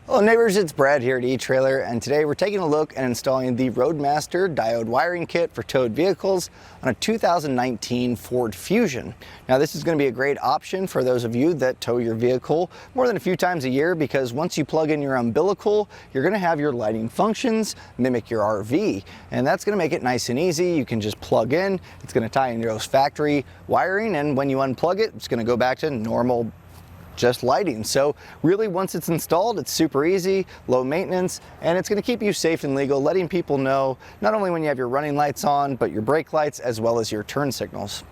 Hello neighbors, it's Brad here at eTrailer, and today we're taking a look at installing the Roadmaster Diode Wiring Kit for towed vehicles on a 2019 Ford Fusion. Now this is going to be a great option for those of you that tow your vehicle more than a few times a year, because once you plug in your umbilical, you're going to have your lighting functions mimic your RV, and that's going to make it nice and easy. You can just plug in, it's going to tie into those factory wiring, and when you unplug it, it's going to go back to normal just lighting. So really, once it's installed, it's super easy, low maintenance, and it's going to keep you safe and legal, letting people know not only when you have your running lights on, but your brake lights as well as your turn signals.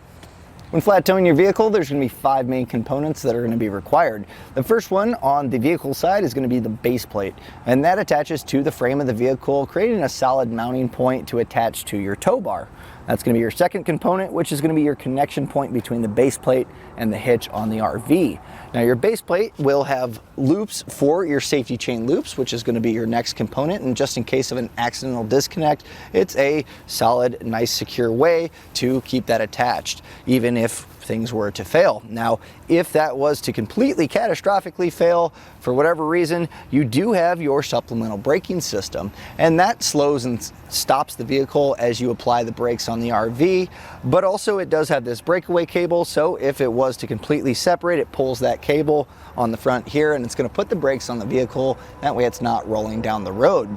When flat towing your vehicle, there's going to be 5 main components that are going to be required. The first one on the vehicle side is going to be the base plate, and that attaches to the frame of the vehicle, creating a solid mounting point to attach to your tow bar. That's going to be your second component, which is going to be your connection point between the base plate and the hitch on the RV. Now your base plate will have loops for your safety chain loops, which is going to be your next component, and just in case of an accidental disconnect, it's a solid, nice, secure way to keep that attached, even if things were to fail. Now, if that was to completely catastrophically fail for whatever reason, you do have your supplemental braking system, and that slows and stops the vehicle as you apply the brakes on the RV, but also it does have this breakaway cable, so if it was to completely separate, it pulls that cable on the front here, and it's going to put the brakes on the vehicle. That way it's not rolling down the road.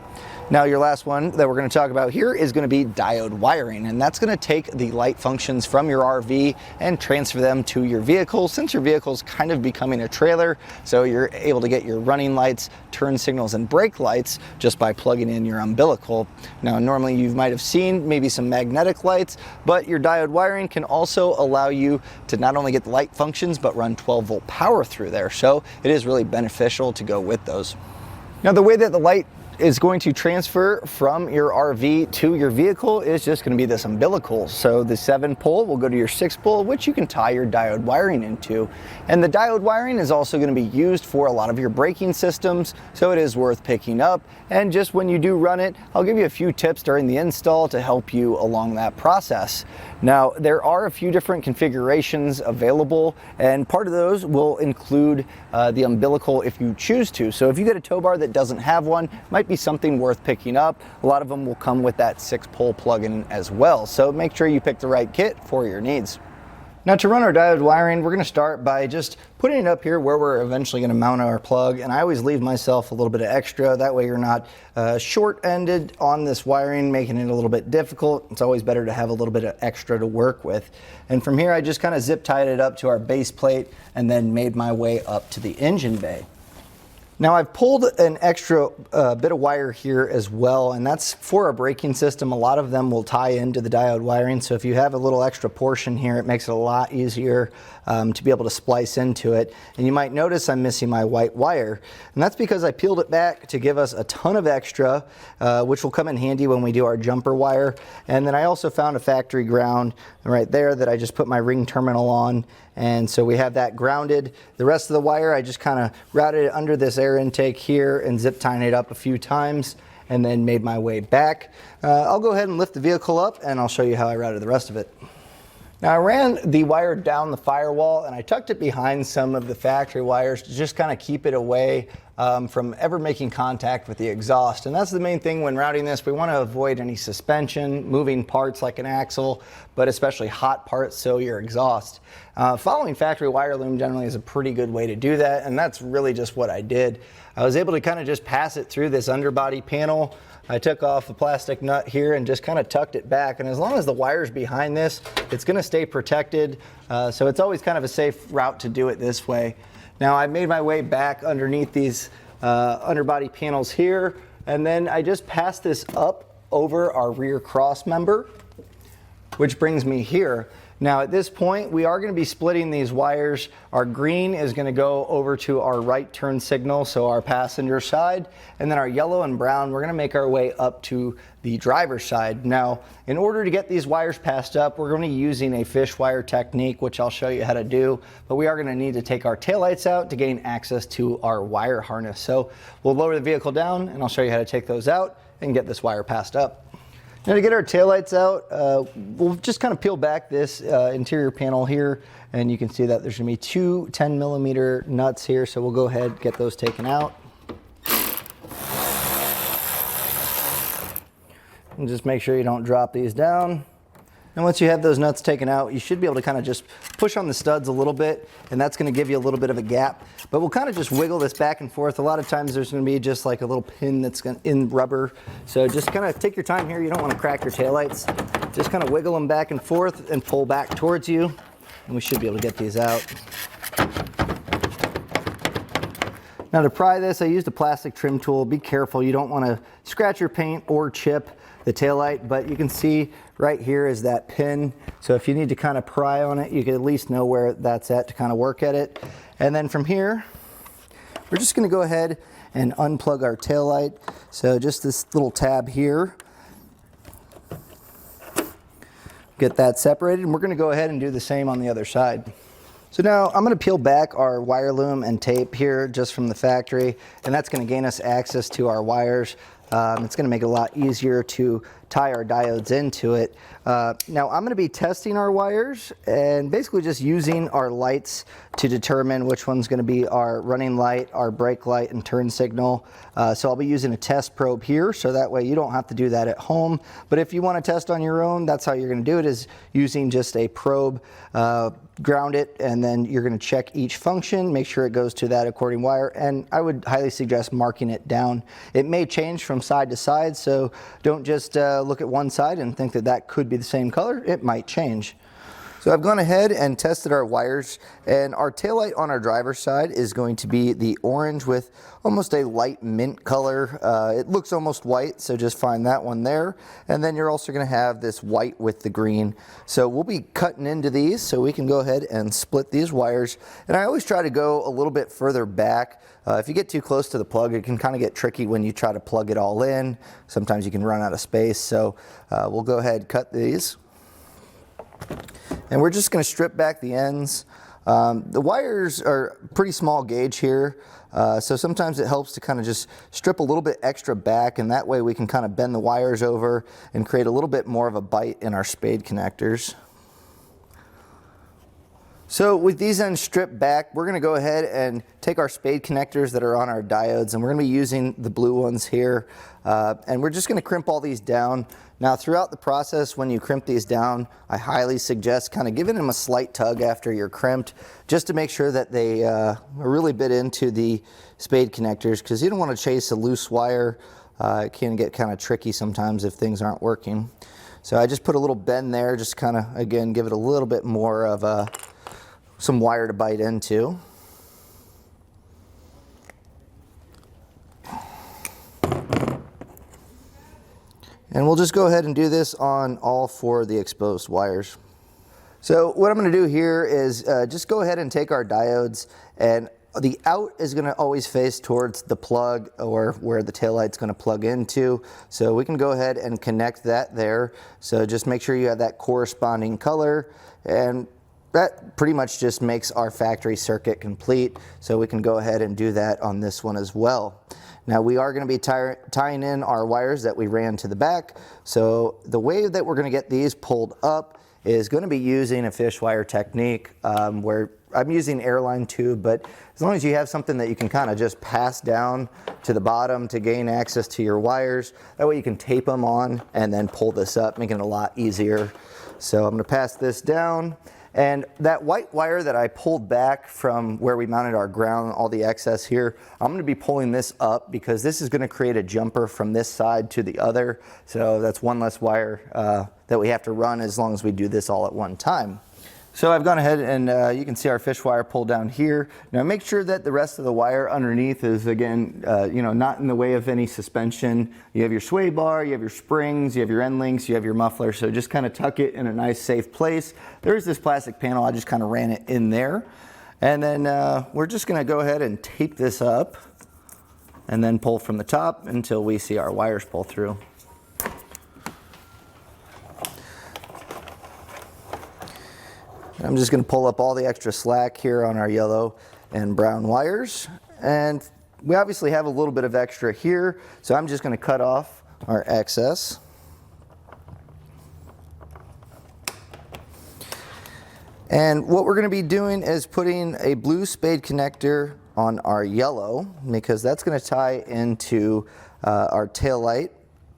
Now your last one that we're going to talk about here is going to be diode wiring, and that's going to take the light functions from your RV and transfer them to your vehicle, since your vehicle is kind of becoming a trailer, so you're able to get your running lights, turn signals, and brake lights just by plugging in your umbilical. Now normally you might have seen maybe some magnetic lights, but your diode wiring can also allow you to not only get the light functions but run 12-volt power through there, so it is really beneficial to go with those. Now the way that the light is going to transfer from your RV to your vehicle is just going to be this umbilical. So the 7-pole will go to your 6-pole, which you can tie your diode wiring into. And the diode wiring is also going to be used for a lot of your braking systems, so it is worth picking up. And just when you do run it, I'll give you a few tips during the install to help you along that process. Now, there are a few different configurations available, and part of those will include the umbilical if you choose to. So if you get a tow bar that doesn't have one, might be something worth picking up. A lot of them will come with that 6-pole plug-in as well, so make sure you pick the right kit for your needs. Now to run our diode wiring, we're going to start by just putting it up here where we're eventually going to mount our plug, and I always leave myself a little bit of extra, that way you're not short-ended on this wiring, making it a little bit difficult. It's always better to have a little bit of extra to work with. And from here I just kind of zip tied it up to our base plate and then made my way up to the engine bay. Now I've pulled an extra bit of wire here as well, and that's for a braking system. A lot of them will tie into the diode wiring, so if you have a little extra portion here, it makes it a lot easier to be able to splice into it. And you might notice I'm missing my white wire, and that's because I peeled it back to give us a ton of extra, which will come in handy when we do our jumper wire. And then I also found a factory ground right there that I just put my ring terminal on, and so we have that grounded. The rest of the wire I just kind of routed it under this air intake here and zip tying it up a few times and then made my way back. I'll go ahead and lift the vehicle up and I'll show you how I routed the rest of it. Now I ran the wire down the firewall and I tucked it behind some of the factory wires to just kind of keep it away from ever making contact with the exhaust. And that's the main thing when routing this. We want to avoid any suspension, moving parts like an axle, but especially hot parts, so your exhaust. Following factory wire loom generally is a pretty good way to do that, and that's really just what I did. I was able to kind of just pass it through this underbody panel. I took off the plastic nut here and just kind of tucked it back, and as long as the wire's behind this, it's going to stay protected, so it's always kind of a safe route to do it this way. Now I made my way back underneath these underbody panels here, and then I just passed this up over our rear cross member, which brings me here. Now at this point, we are going to be splitting these wires. Our green is going to go over to our right turn signal, so our passenger side, and then our yellow and brown, we're going to make our way up to the driver's side. Now, in order to get these wires passed up, we're going to be using a fish wire technique, which I'll show you how to do, but we are going to need to take our taillights out to gain access to our wire harness. So we'll lower the vehicle down, and I'll show you how to take those out and get this wire passed up. Now to get our taillights out, we'll just kind of peel back this interior panel here, and you can see that there's going to be two 10mm nuts here, so we'll go ahead and get those taken out. and just make sure you don't drop these down. And once you have those nuts taken out, you should be able to kind of just push on the studs a little bit, and that's going to give you a little bit of a gap. But we'll kind of just wiggle this back and forth. A lot of times there's going to be just like a little pin that's in rubber. So just kind of take your time here. You don't want to crack your taillights. Just kind of wiggle them back and forth and pull back towards you, and we should be able to get these out. Now to pry this, I used a plastic trim tool. Be careful, you don't want to scratch your paint or chip the taillight, but you can see right here is that pin. So if you need to kind of pry on it, you can at least know where that's at to kind of work at it. And then from here, we're just going to go ahead and unplug our taillight. So just this little tab here. Get that separated, and we're going to go ahead and do the same on the other side. So now I'm going to peel back our wire loom and tape here just from the factory, and that's going to gain us access to our wires. It's going to make it a lot easier to tie our diodes into it. Now I'm going to be testing our wires and basically just using our lights to determine which one's going to be our running light, our brake light, and turn signal. So I'll be using a test probe here, so that way you don't have to do that at home. But if you want to test on your own, that's how you're going to do it, is using just a probe, ground it, and then you're going to check each function, make sure it goes to that according wire, and I would highly suggest marking it down. It may change from side to side, so don't just look at one side and think that that could be the same color. It might change. So I've gone ahead and tested our wires, and our taillight on our driver's side is going to be the orange with almost a light mint color. It looks almost white, so just find that one there. And then you're also going to have this white with the green. So we'll be cutting into these, so we can go ahead and split these wires. And I always try to go a little bit further back. If you get too close to the plug, it can kind of get tricky when you try to plug it all in. Sometimes you can run out of space, so we'll go ahead and cut these. And we're just going to strip back the ends. The wires are pretty small gauge here, so sometimes it helps to kind of just strip a little bit extra back, and that way we can kind of bend the wires over and create a little bit more of a bite in our spade connectors. So with these ends stripped back, we're going to go ahead and take our spade connectors that are on our diodes, and we're going to be using the blue ones here, and we're just going to crimp all these down. Now throughout the process, when you crimp these down, I highly suggest kind of giving them a slight tug after you're crimped, just to make sure that they are really bit into the spade connectors, because you don't want to chase a loose wire. It can get kind of tricky sometimes if things aren't working. So I just put a little bend there, just kind of, again, give it a little bit more of some wire to bite into. And we'll just go ahead and do this on all four of the exposed wires. So what I'm going to do here is just go ahead and take our diodes, and the out is going to always face towards the plug or where the taillight's going to plug into. So we can go ahead and connect that there. So just make sure you have that corresponding color, and that pretty much just makes our factory circuit complete. So we can go ahead and do that on this one as well. Now we are going to be tying in our wires that we ran to the back. So the way that we're going to get these pulled up is going to be using a fish wire technique, where I'm using airline tube, but as long as you have something that you can kind of just pass down to the bottom to gain access to your wires, that way you can tape them on and then pull this up, making it a lot easier. So I'm going to pass this down. And that white wire that I pulled back from where we mounted our ground, all the excess here, I'm going to be pulling this up because this is going to create a jumper from this side to the other. So that's one less wire that we have to run as long as we do this all at one time. So I've gone ahead and you can see our fish wire pulled down here. Now make sure that the rest of the wire underneath is, again, not in the way of any suspension. You have your sway bar, you have your springs, you have your end links, you have your muffler. So just kind of tuck it in a nice safe place. There's this plastic panel, I just kind of ran it in there. And then we're just going to go ahead and tape this up and then pull from the top until we see our wires pull through. I'm just going to pull up all the extra slack here on our yellow and brown wires, and we obviously have a little bit of extra here, so I'm just going to cut off our excess. And what we're going to be doing is putting a blue spade connector on our yellow, because that's going to tie into our tail light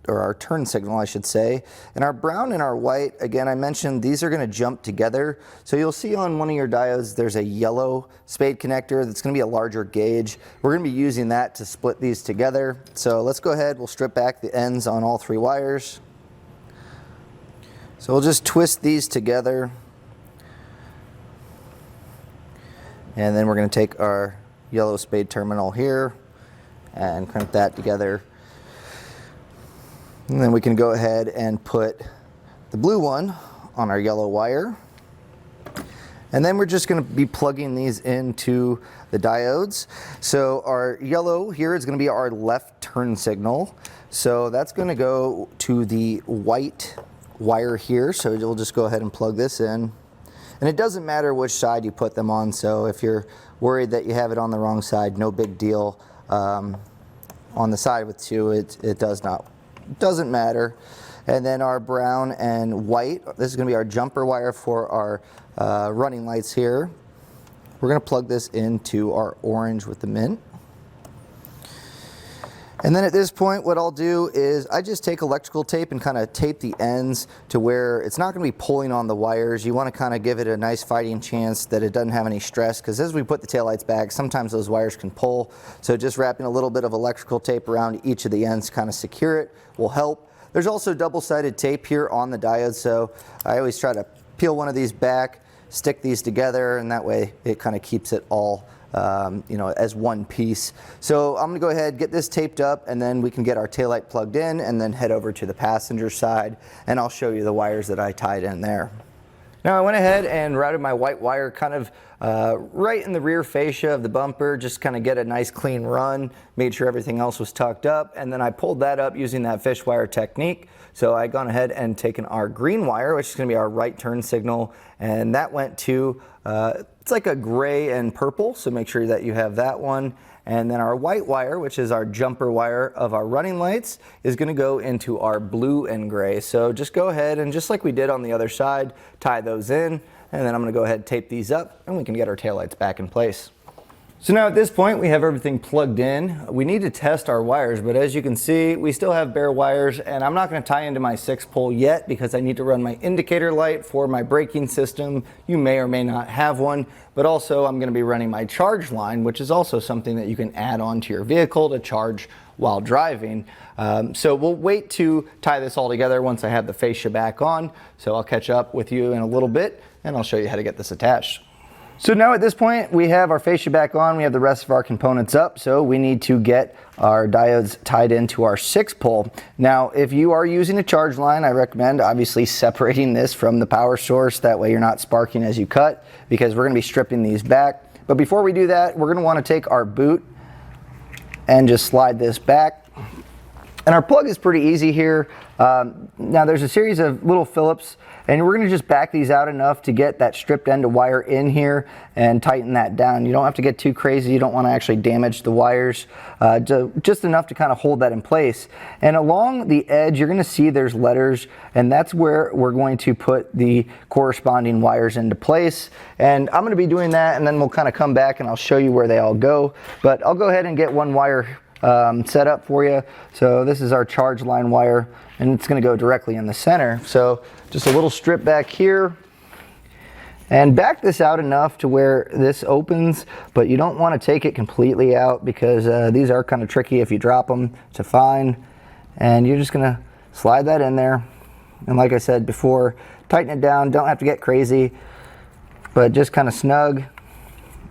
or our turn signal, I should say. And our brown and our white, again, I mentioned these are going to jump together. So you'll see on one of your diodes there's a yellow spade connector that's going to be a larger gauge. We're going to be using that to split these together. So let's go ahead, we'll strip back the ends on all 3 wires. So we'll just twist these together. And then we're going to take our yellow spade terminal here and crimp that together. And then we can go ahead and put the blue one on our yellow wire. And then we're just going to be plugging these into the diodes. So our yellow here is going to be our left turn signal. So that's going to go to the white wire here. So you'll just go ahead and plug this in. And it doesn't matter which side you put them on. So if you're worried that you have it on the wrong side, no big deal. On the side with 2, it doesn't matter. And then our brown and white, this is going to be our jumper wire for our running lights here. We're going to plug this into our orange with the mint. And then at this point, what I'll do is I just take electrical tape and kind of tape the ends to where it's not going to be pulling on the wires. You want to kind of give it a nice fighting chance that it doesn't have any stress, because as we put the taillights back, sometimes those wires can pull. So just wrapping a little bit of electrical tape around each of the ends to kind of secure it will help. There's also double-sided tape here on the diode, so I always try to peel one of these back, stick these together, and that way it kind of keeps it all as one piece. So I'm going to go ahead, get this taped up, and then we can get our taillight plugged in and then head over to the passenger side, and I'll show you the wires that I tied in there. Now I went ahead and routed my white wire kind of right in the rear fascia of the bumper, just kind of get a nice clean run, made sure everything else was tucked up, and then I pulled that up using that fish wire technique. So I gone ahead and taken our green wire, which is going to be our right turn signal, and that went to, it's like a gray and purple, so make sure that you have that one. And then our white wire, which is our jumper wire of our running lights, is going to go into our blue and gray. So just go ahead and, just like we did on the other side, tie those in, and then I'm going to go ahead and tape these up, and we can get our taillights back in place. So now at this point we have everything plugged in. We need to test our wires, but as you can see we still have bare wires, and I'm not going to tie into my 6-pole yet because I need to run my indicator light for my braking system. You may or may not have one, but also I'm going to be running my charge line, which is also something that you can add on to your vehicle to charge while driving. So we'll wait to tie this all together once I have the fascia back on. So I'll catch up with you in a little bit and I'll show you how to get this attached. So now at this point we have our fascia back on, we have the rest of our components up, so we need to get our diodes tied into our 6-pole. Now if you are using a charge line, I recommend obviously separating this from the power source, that way you're not sparking as you cut, because we're going to be stripping these back. But before we do that, we're going to want to take our boot and just slide this back. And our plug is pretty easy here. Now there's a series of little Phillips, and we're going to just back these out enough to get that stripped end of wire in here and tighten that down. You don't have to get too crazy. You don't want to actually damage the wires. Just enough to kind of hold that in place. And along the edge you're going to see there's letters, and that's where we're going to put the corresponding wires into place. And I'm going to be doing that, and then we'll kind of come back and I'll show you where they all go. But I'll go ahead and get one wire set up for you. So this is our charge line wire, and it's going to go directly in the center. So just a little strip back here, and back this out enough to where this opens, but you don't want to take it completely out because these are kind of tricky if you drop them to find. And you're just going to slide that in there, and like I said before, tighten it down. Don't have to get crazy, but just kind of snug,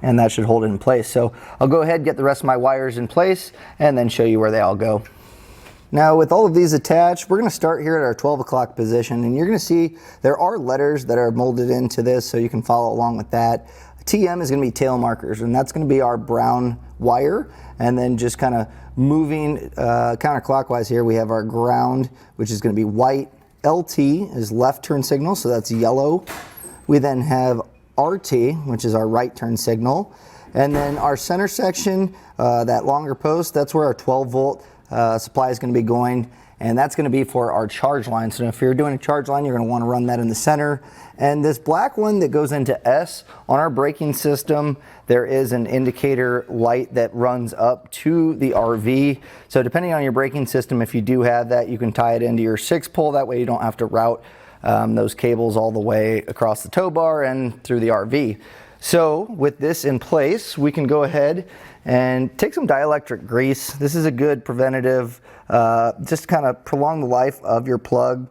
and that should hold it in place. So I'll go ahead and get the rest of my wires in place and then show you where they all go. Now with all of these attached, we're going to start here at our 12 o'clock position, and you're going to see there are letters that are molded into this, so you can follow along with that. TM is going to be tail markers, and that's going to be our brown wire. And then just kind of moving counterclockwise here, we have our ground, which is going to be white. LT is left turn signal, so that's yellow. We then have RT, which is our right turn signal. And then our center section, that longer post, that's where our 12 volt supply is going to be going. and that's going to be for our charge line. So if you're doing a charge line, you're going to want to run that in the center. And this black one that goes into S, on our braking system, there is an indicator light that runs up to the RV. So depending on your braking system, if you do have that, you can tie it into your 6-pole. That way you don't have to route those cables all the way across the tow bar and through the RV. So with this in place, we can go ahead and take some dielectric grease. This is a good preventative, just kind of prolong the life of your plug.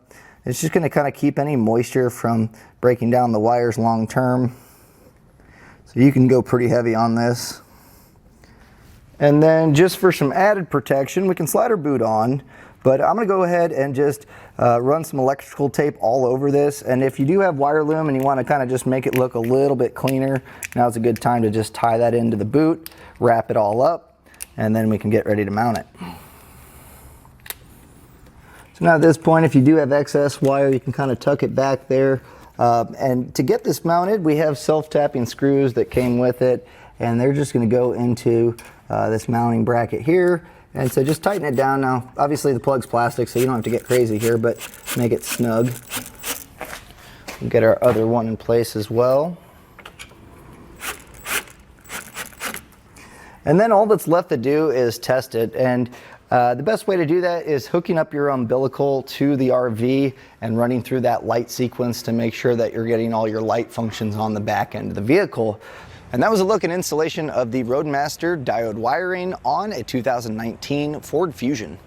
It's just going to kind of keep any moisture from breaking down the wires long term. So you can go pretty heavy on this. And then just for some added protection, we can slide our boot on, but I'm going to go ahead and just run some electrical tape all over this. And if you do have wire loom and you want to kind of just make it look a little bit cleaner, now's a good time to just tie that into the boot, wrap it all up, and then we can get ready to mount it. So now at this point, if you do have excess wire, you can kind of tuck it back there. And to get this mounted, we have self-tapping screws that came with it, and they're just going to go into this mounting bracket here. And so just tighten it down. Now, obviously the plug's plastic, so you don't have to get crazy here, but make it snug. We'll get our other one in place as well. And then all that's left to do is test it. And the best way to do that is hooking up your umbilical to the RV and running through that light sequence to make sure that you're getting all your light functions on the back end of the vehicle. And that was a look and installation of the Roadmaster Diode Wiring on a 2019 Ford Fusion.